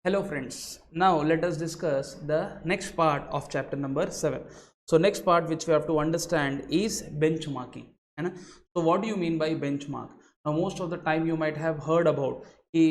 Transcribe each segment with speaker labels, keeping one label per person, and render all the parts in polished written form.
Speaker 1: Hello friends, now let us discuss the next part of chapter number 7. So next part which we have to understand is benchmarking. है ना? So what do you mean by benchmark? Now most of the time you might have heard about कि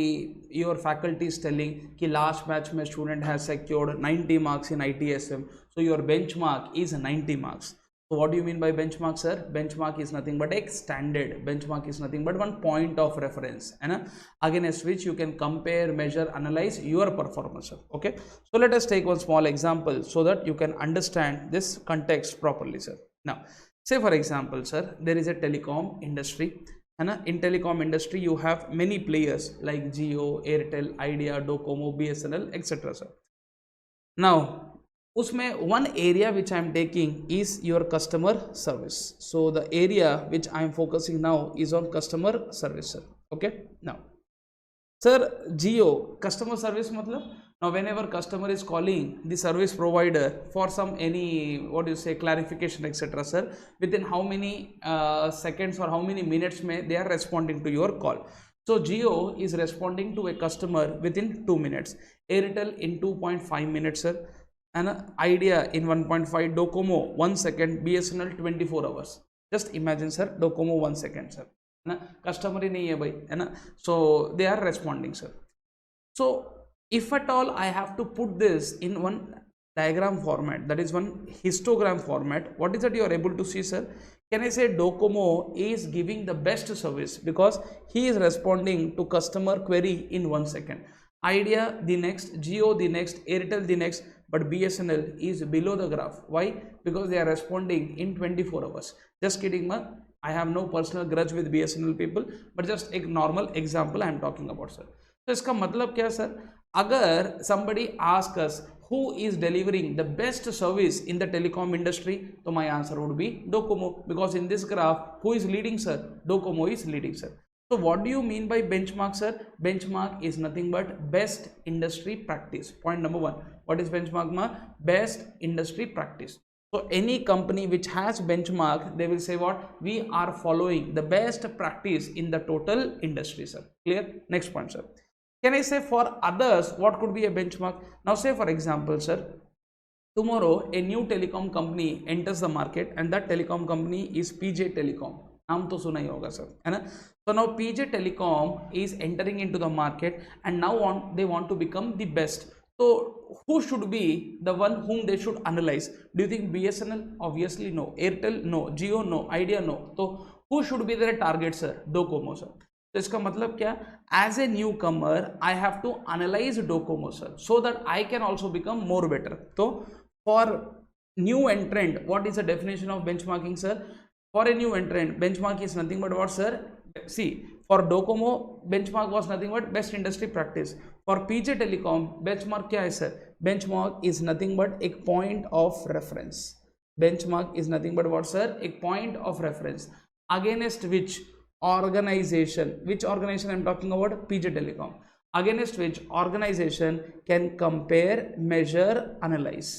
Speaker 1: your faculty is telling कि last batch में student has secured 90 marks in ITSM, so your benchmark is 90 marks. So what do you mean by benchmark, sir? Benchmark is nothing but a standard. Benchmark is nothing but one point of reference, है ना, against which you can compare, measure, analyze your performance. Okay, so let us take one small example so that you can understand this context properly, sir. Now say for example, sir, there is a telecom industry, है ना. In telecom industry you have many players like Jio, Airtel, Idea, Docomo, BSNL, etc, sir. Now उसमें one area which I am taking is your customer service. So the area which I am focusing now is on customer service, sir. Okay, now sir, Jio customer service matlab, now whenever customer is calling the service provider for some any what do you say clarification, etc, sir, within how many seconds or how many minutes may they are responding to your call. So Jio is responding to a customer within 2 minutes, Airtel in 2.5 minutes, sir, and Idea in 1.5, Docomo 1 second, BSNL 24 hours. Just imagine, sir, Docomo 1 second, sir, है ना, customer ही नहीं है भाई, है ना. So they are responding, sir. So if at all I have to put this in one diagram format, that is one histogram format, what is that you are able to see, sir? Can I say Docomo is giving the best service because he is responding to customer query in 1 second, Idea the next, Jio the next, Airtel the next, but BSNL is below the graph. Why? Because they are responding in 24 hours. Just kidding, ma. I have no personal grudge with BSNL people, but just a normal example I am talking about, sir. तो इसका मतलब क्या, sir? अगर somebody ask us who is delivering the best service in the telecom industry, तो my answer would be Docomo, because in this graph who is leading, sir? Docomo is leading, sir. So what do you mean by benchmark, sir? Benchmark is nothing but best industry practice. Point number 1. What is benchmark, ma? Best industry practice. So any company which has benchmark, they will say what? We are following the best practice in the total industry, sir. Clear? Next point, sir. Can I say for others what could be a benchmark? Now say for example, sir, tomorrow a new telecom company enters the market and that telecom company is PJ Telecom. नाम तो सुना ही होगा, sir, है ना. So now PJ Telecom is entering into the market and now they want to become the best. So who should be the one whom they should analyze? Do you think BSNL? Obviously no. Airtel? No. Jio? No. Idea? No. So who should be their target, sir? Docomo, sir. तो इसका मतलब क्या? As a newcomer I have to analyse Docomo, sir, so that I can also become more better. तो for new entrant, what is the definition of benchmarking, sir? For a new entrant, benchmark is nothing but what, sir? See, for Docomo, benchmark was nothing but best industry practice. For PJ Telecom, benchmark क्या है, sir? Benchmark is nothing but एक point of reference. Benchmark is nothing but what, sir? एक point of reference against which organization, which organization I'm talking about? PJ Telecom. Against which organization can compare, measure, analyze.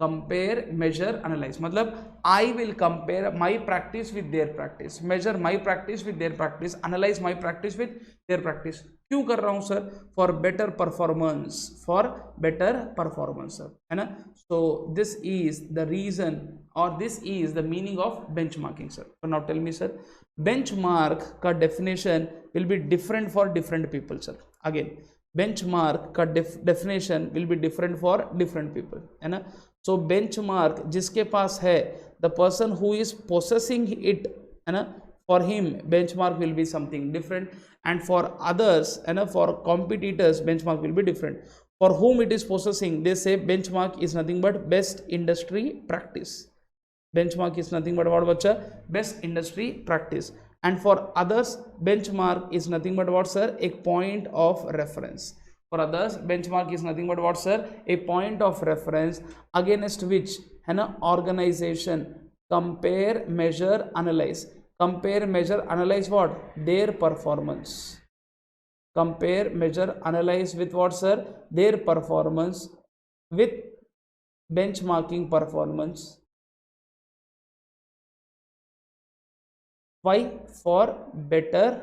Speaker 1: Compare, measure, analyse. मतलब I will compare my practice with their practice, measure my practice with their practice, analyse my practice with their practice. क्यों कर रहा हूं, sir? For better performance, for better performance, sir, है ना. So this is the reason और this is the meaning of benchmarking, sir. So now tell me, sir, benchmark का definition will be different for different people, sir. Again benchmark का definition will be different for different people, है ना. So benchmark जिसके पास है, the person who is possessing it, है ना, for him benchmark will be something different, and for others, है ना, for competitors benchmark will be different. For whom it is possessing, they say benchmark is nothing but best industry practice. Benchmark is nothing but what, bacha? Best industry practice. And for others, benchmark is nothing but what, sir? A point of reference. For others, benchmark is nothing but what, sir? A point of reference against which, है ना, organization compare, measure, analyze. Compare, measure, analyze what? Their performance. Compare, measure, analyze with what, sir? Their performance with benchmarking performance. Why? For better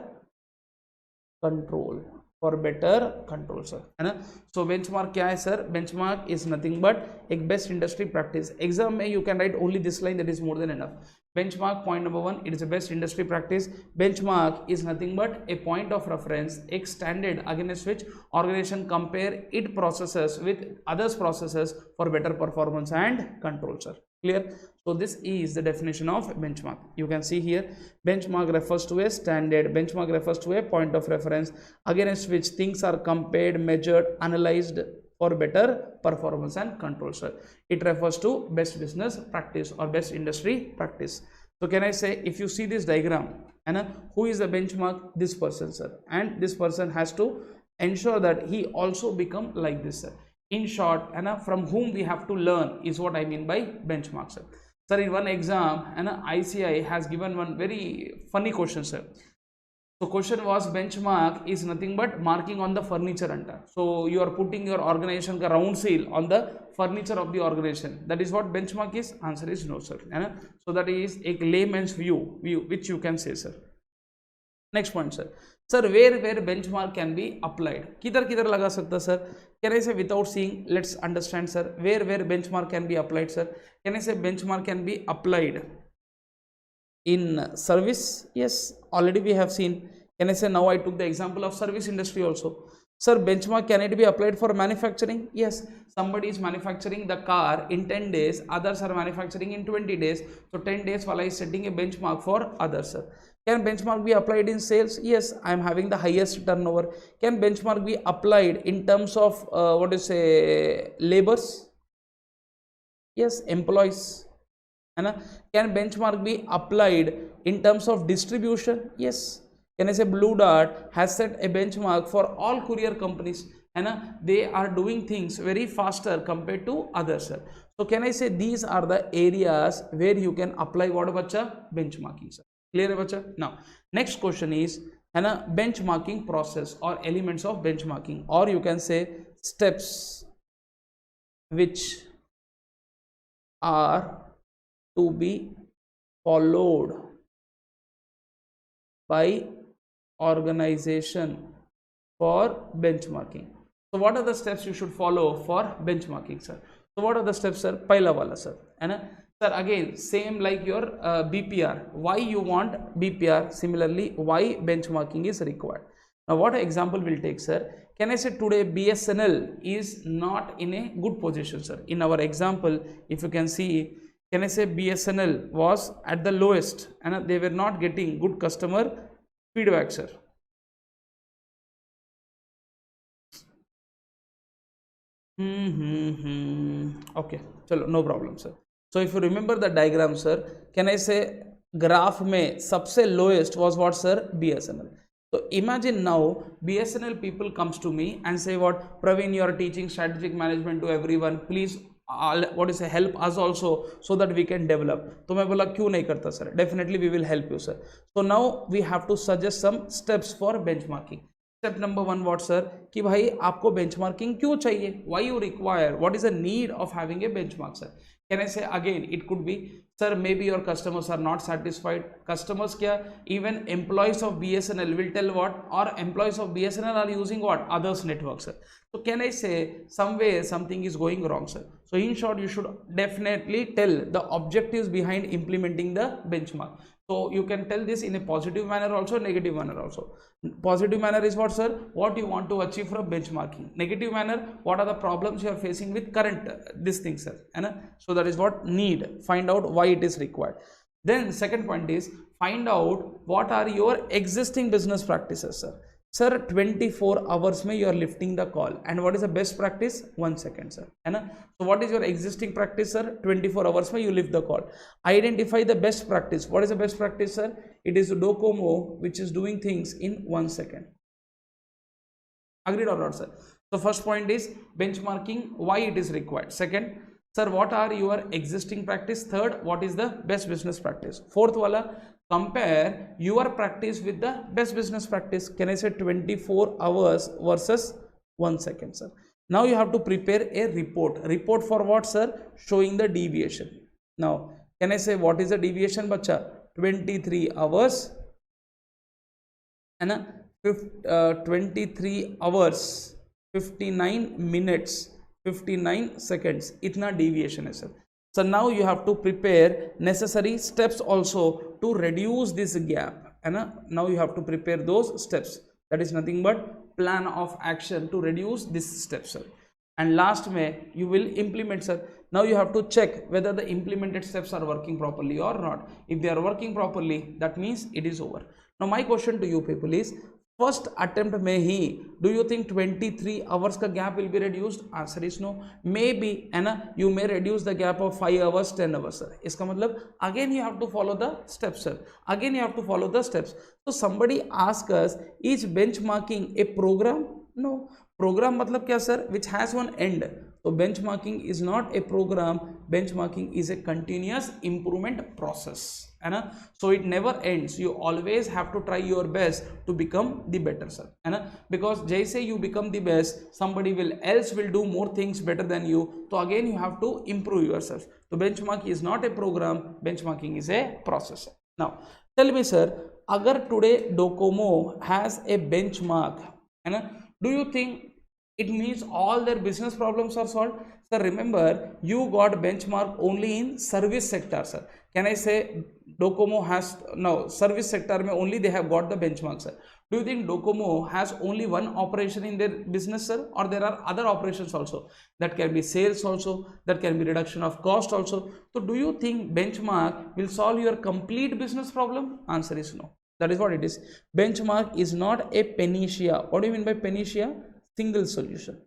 Speaker 1: control. For better control sir, है ना. So benchmark क्या है sir? Benchmark is nothing but एक best industry practice. Exam में you can write only this line, that is more than enough. Benchmark point number one, it is a best industry practice. Benchmark is nothing but a point of reference, a standard against which organization compare its processes with others processes for better performance and control, sir. Clear? So this is the definition of benchmark. You can see here, benchmark refers to a standard, benchmark refers to a point of reference against which things are compared, measured, analyzed for better performance and control, sir. It refers to best business practice or best industry practice. So can I say, if you see this diagram, and who is the benchmark? This person, sir, and this person has to ensure that he also become like this, sir. In short, and from whom we have to learn is what I mean by benchmark, sir. Sir, in one exam, and ICI has given one very funny question, sir. So question was, benchmark is nothing but marking on the furniture anta. So you are putting your organization ka round seal on the furniture of the organization. That is what benchmark is? Answer is no, sir. So that is a layman's view which you can say, sir. Next point, sir. Sir, where benchmark can be applied? Kidhar laga sakta, sir? Can I say without seeing? Let's understand, sir. Where benchmark can be applied, sir? Can I say benchmark can be applied in service? Yes, already we have seen. Can I say, now I took the example of service industry also. Sir, benchmark can it be applied for manufacturing? Yes, somebody is manufacturing the car in 10 days, others are manufacturing in 20 days. So 10 days while I is setting a benchmark for others, sir. Can benchmark be applied in sales? Yes, I am having the highest turnover. Can benchmark be applied in terms of what you say, labors? Yes, employees. Can benchmark be applied in terms of distribution? Yes. Can I say Blue Dart has set a benchmark for all courier companies, and they are doing things very faster compared to others, sir. So can I say these are the areas where you can apply what, bacha? Benchmarking, sir. Clear, bacha? Now next question is benchmarking process or elements of benchmarking, or you can say steps which are to be followed by organization for benchmarking. So what are the steps you should follow for benchmarking, sir? So what are the steps, sir? Pahla wala, sir. Sir, again same like your BPR. Why you want BPR? Similarly, why benchmarking is required? Now what example will take, sir? Can I say today BSNL is not in a good position, sir? In our example, if you can see, can I say BSNL was at the lowest and they were not getting good customer feedback, sir. Okay, chalo, no problem, sir. So if you remember the diagram, sir, can I say graph mein sabse lowest was what, sir? BSNL. So imagine now BSNL people comes to me and say, what, Praveen, you are teaching strategic management to everyone, please what is help us also so that we can develop. तो मैं बोला क्यों नहीं करता, sir? Definitely we will help you, sir. So now we have to suggest some steps for benchmarking. Step number one, what, sir? कि भाई आपको benchmarking क्यों चाहिए? Why you require? What is the need of having a benchmark, sir? Can I say again? It could be, sir, maybe your customers are not satisfied. Customers kya? Even employees of BSNL will tell what? Or employees of BSNL are using what? Others networks, sir. So can I say somewhere something is going wrong, sir? So in short, you should definitely tell the objectives behind implementing the benchmark. So you can tell this in a positive manner also, negative manner also. Positive manner is what, sir? What you want to achieve from benchmarking. Negative manner, what are the problems you are facing with current this thing, sir? So that is what need. Find out why it is required. Then second point is find out what are your existing business practices, sir. Sir, 24 hours mein you are lifting the call, and what is the best practice? 1 second, sir. So what is your existing practice, sir? 24 hours mein you lift the call. Identify the best practice. What is the best practice, sir? It is Docomo, which is doing things in 1 second. Agreed or not, sir? So first point is benchmarking, why it is required. Second, sir, what are your existing practice? Third, what is the best business practice? Fourth wala, compare your practice with the best business practice. Can I say 24 hours versus 1 second, sir? Now you have to prepare a report. Report for what, sir? Showing the deviation. Now, can I say what is the deviation, bacha? 23 hours and 23 hours 59 minutes 59 seconds इतना deviation है sir. So now you have to prepare necessary steps also to reduce this gap, and now you have to prepare those steps. That is nothing but plan of action to reduce this step, sir. And last May you will implement, sir. Now you have to check whether the implemented steps are working properly or not. If they are working properly, that means it is over. Now my question to you people is, first attempt में ही do you think 23 hours का gap will be reduced? Answer is no. Maybe है ना, you may reduce the gap of 5 hours 10 hours, sir. इसका मतलब again you have to follow the steps, sir. Again you have to follow the steps. So somebody ask us, is benchmarking a program? No. Program मतलब क्या sir? Which has one end. So benchmarking is not a program. Benchmarking is a continuous improvement process, है ना. So it never ends. You always have to try your best to become the better, sir, है ना. Because जैसे you become the best, somebody else will do more things better than you. So again you have to improve yourself. So benchmark is not a program. Benchmarking is a process. Now tell me, sir, अगर today Docomo has a benchmark, है ना, do you think it means all their business problems are solved? Sir, remember you got benchmark only in service sector, sir. Can I say Docomo has no service sector mein only they have got the benchmark, sir? Do you think Docomo has only one operation in their business, sir, or there are other operations also? That can be sales also, that can be reduction of cost also. So do you think benchmark will solve your complete business problem? Answer is no. That is what it is. Benchmark is not a panacea. What do you mean by panacea? Single solution.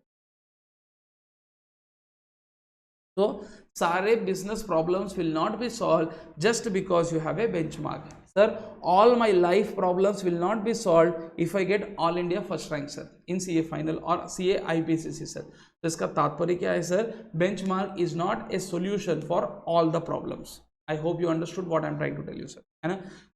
Speaker 1: So सारे business problems will not be solved just because you have a benchmark. Sir, all my life problems will not be solved if I get all India first rank, sir, in CA final or CA IPCC, sir. तो इसका तात्पर्य क्या है, sir? Benchmark is not a solution for all the problems. I hope you understood what I'm trying to tell you, sir.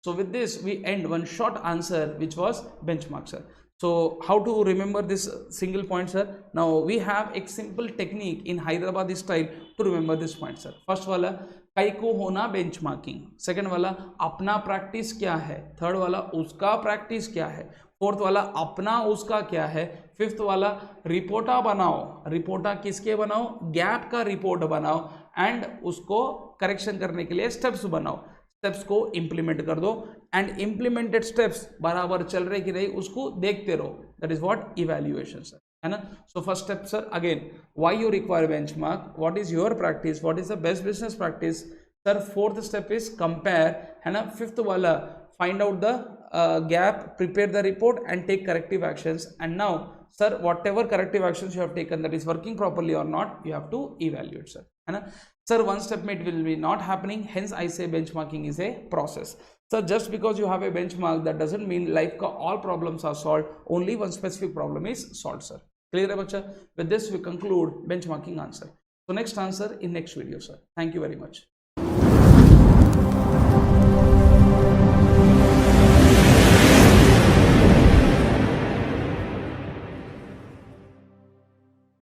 Speaker 1: So with this we end one short answer which was benchmark, sir. So how to remember this single point, sir? Now we have a simple technique in Hyderabadi style to remember this point, sir. First वाला कई को होना benchmarking, second वाला अपना practice क्या है, third वाला उसका practice क्या है, फोर्थ वाला अपना उसका क्या है, फिफ्थ वाला रिपोर्टा बनाओ. रिपोर्टा किसके बनाओ? गैप का रिपोर्ट बनाओ एंड उसको करेक्शन करने के लिए स्टेप्स बनाओ. स्टेप्स को इंप्लीमेंट कर दो एंड इंप्लीमेंटेड स्टेप्स बराबर चल रहे कि नहीं उसको देखते रहो. That is what evaluation, sir, है ना. So first step, sir, again why you require benchmark, what is your practice, what is the best business practice, sir. Fourth step is compare, है ना. फिफ्थ वाला find out the gap, prepare the report and take corrective actions. And now, sir, whatever corrective actions you have taken, that is working properly or not, you have to evaluate, sir, है ना. Sir, one step it will be not happening, hence I say benchmarking is a process. Sir, just because you have a benchmark, that doesn't mean life ka all problems are solved. Only one specific problem is solved, sir. Clear hai bacha? With this we conclude benchmarking answer. So next answer in next video, sir. Thank you very much.